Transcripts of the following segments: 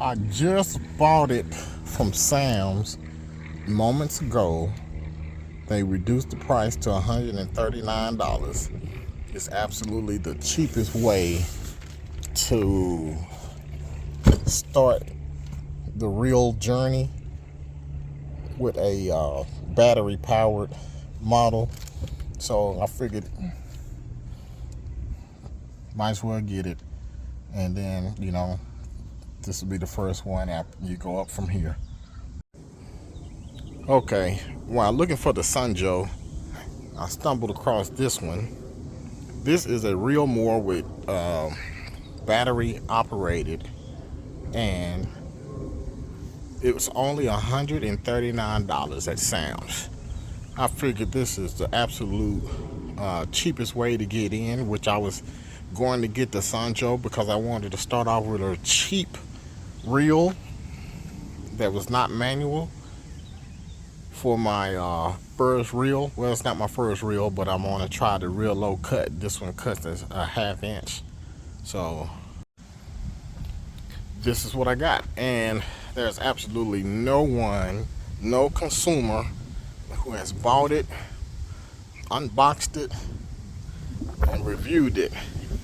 I just bought it from Sam's moments ago. They reduced the price to $139. It's absolutely the cheapest way to start the real journey with a battery powered model. So I figured might as well get it, and then this will be the first one after you go up from here. Okay, while looking for the Sunjoe, I stumbled across this one. This is a real Mower with battery operated, and it was only $139 at Sam's. I figured this is the absolute cheapest way to get in, which I was going to get the Sunjoe because I wanted to start off with a cheap reel that was not manual for my first reel. Well, it's not my first reel, but I'm gonna try the real low cut. This one cuts a 1/2 inch. So this is what I got, and there's absolutely no consumer who has bought it, unboxed it, and reviewed it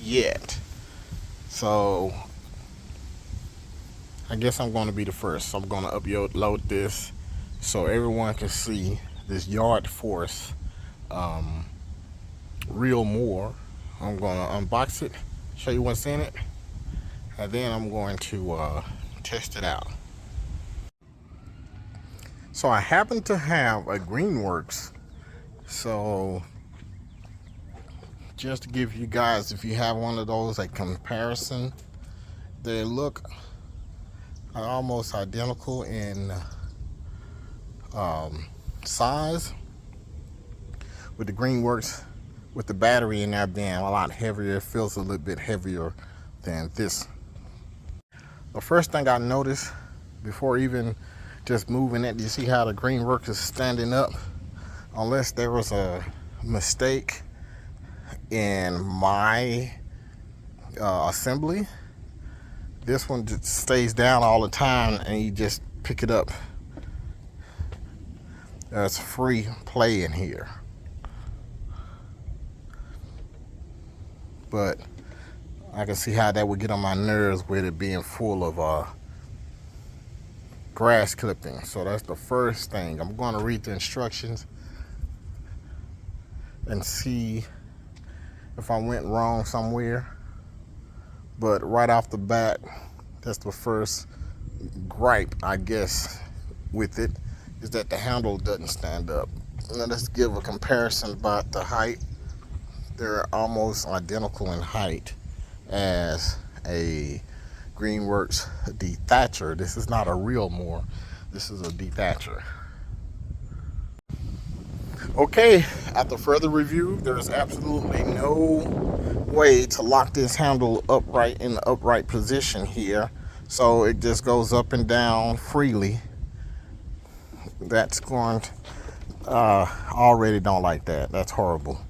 yet. So I guess I'm going to be the first. So I'm going to upload this so everyone can see this YardForce real Mower. I'm going to unbox it, show you what's in it, and then I'm going to test it out. So I happen to have a Greenworks. So just to give you guys, if you have one of those, a comparison, they look almost identical in size, with the Greenworks with the battery in there being a lot heavier. It feels a little bit heavier than this. The first thing I noticed before even just moving it, you see how the Greenworks is standing up? Unless there was a mistake in my assembly, this one just stays down all the time, and you just pick it up. There's free play in here, but I can see how that would get on my nerves with it being full of grass clippings. So that's the first thing. I'm going to read the instructions and see if I went wrong somewhere. But right off the bat, that's the first gripe, I guess, with it, is that the handle doesn't stand up. Now let's give a comparison about the height. They're almost identical in height as a Greenworks dethatcher. This is not a real Mower. This is a dethatcher. Okay, after further review, there's absolutely no way to lock this handle upright in the upright position here, so it just goes up and down freely. That's going to, already don't like that. That's horrible.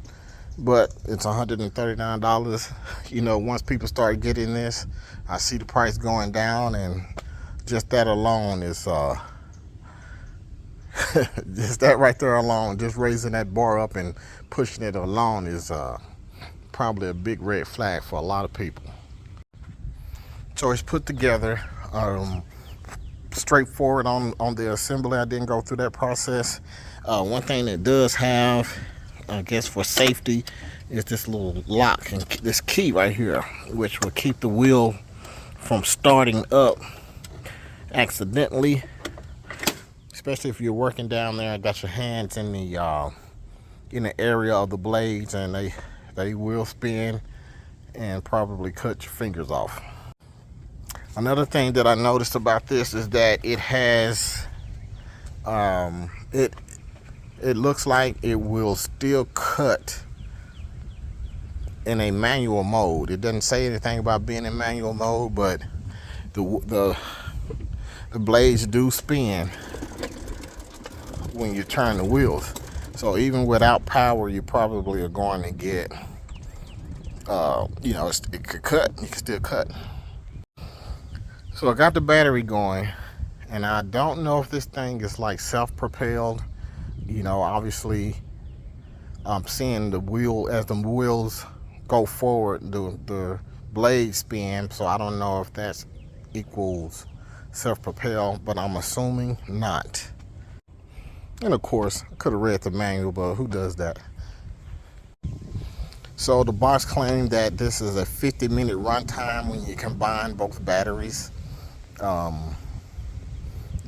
But it's $139. Once people start getting this, I see the price going down, and just that alone is just that right there alone, just raising that bar up and pushing it along is probably a big red flag for a lot of people. So it's put together straightforward on the assembly. I didn't go through that process. One thing that does have, I guess for safety, is this little lock and this key right here, which will keep the wheel from starting up accidentally, especially if you're working down there and got your hands in the area of the blades, and they will spin and probably cut your fingers off. Another thing that I noticed about this is that it has it looks like it will still cut in a manual mode. It doesn't say anything about being in manual mode, but the blades do spin when you turn the wheels. So even without power, you probably are going to get it could cut. You can still cut. So I got the battery going, and I don't know if this thing is like self-propelled. You know, obviously I'm seeing the wheel, as the wheels go forward, the blade spin, so I don't know if that equals self-propel, but I'm assuming not. And of course, I could have read the manual, but who does that? So the box claimed that this is a 50-minute runtime when you combine both batteries.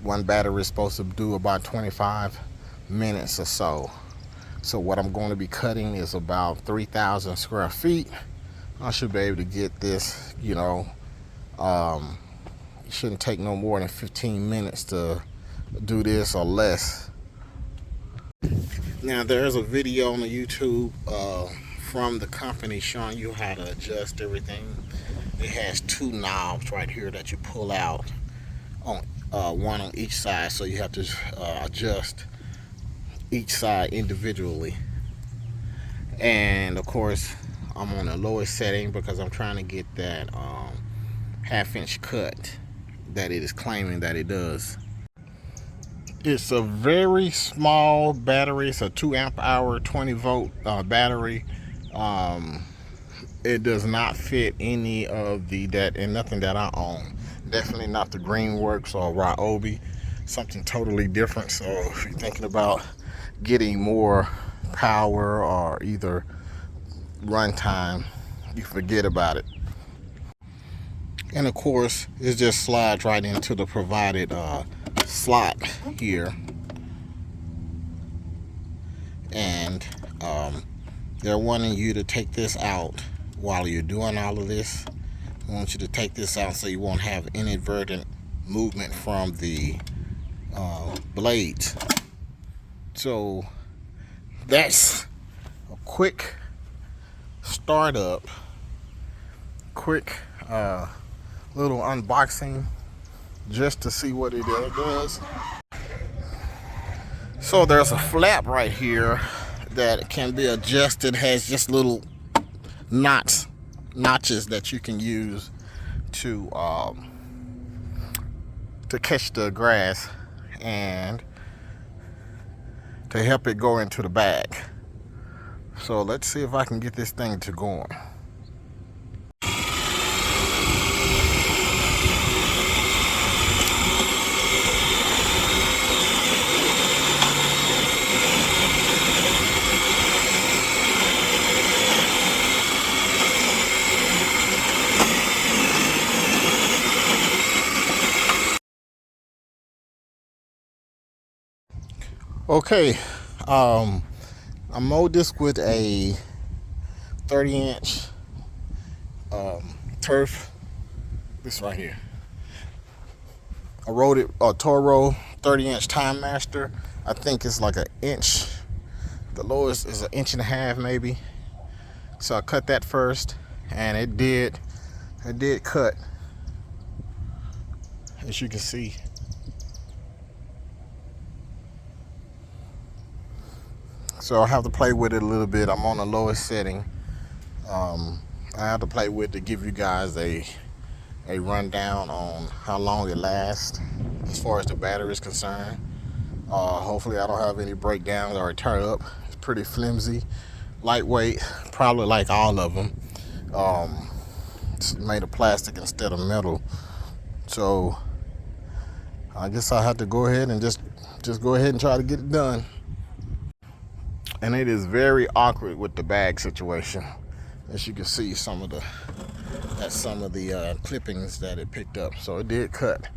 One battery is supposed to do about 25 minutes or so. So what I'm going to be cutting is about 3,000 square feet. I should be able to get this, you know, it shouldn't take no more than 15 minutes to do this or less. Now there's a video on the YouTube from the company showing you how to adjust everything. It has two knobs right here that you pull out, on one on each side, so you have to adjust each side individually. And of course I'm on the lowest setting because I'm trying to get that half-inch cut that it is claiming that it does. It's a very small battery. It's a 2 amp hour 20 volt battery. It does not fit any of the and nothing that I own. Definitely not the Greenworks or Ryobi. Something totally different. So if you're thinking about getting more power or either runtime, you forget about it. And of course, it just slides right into the provided slot here. And they're wanting you to take this out while you're doing all of this. I want you to take this out so you won't have inadvertent movement from the blades. So that's a quick startup, quick little unboxing just to see what it does. So there's a flap right here that can be adjusted, has just little notches that you can use to catch the grass and to help it go into the bag. So let's see if I can get this thing to going. Okay, I mowed this with a 30-inch turf. This right here. I rode it a Toro 30-inch Time Master. I think it's like an inch. The lowest is 1.5 inches maybe. So I cut that first, and it did cut, as you can see. So I have to play with it a little bit. I'm on the lowest setting. I have to play with it to give you guys a rundown on how long it lasts as far as the battery is concerned. Hopefully I don't have any breakdowns or tear up. It's pretty flimsy, lightweight, probably like all of them. It's made of plastic instead of metal. So I guess I have to go ahead and just go ahead and try to get it done. And it is very awkward with the bag situation. As you can see, some of the clippings that it picked up. So it did cut.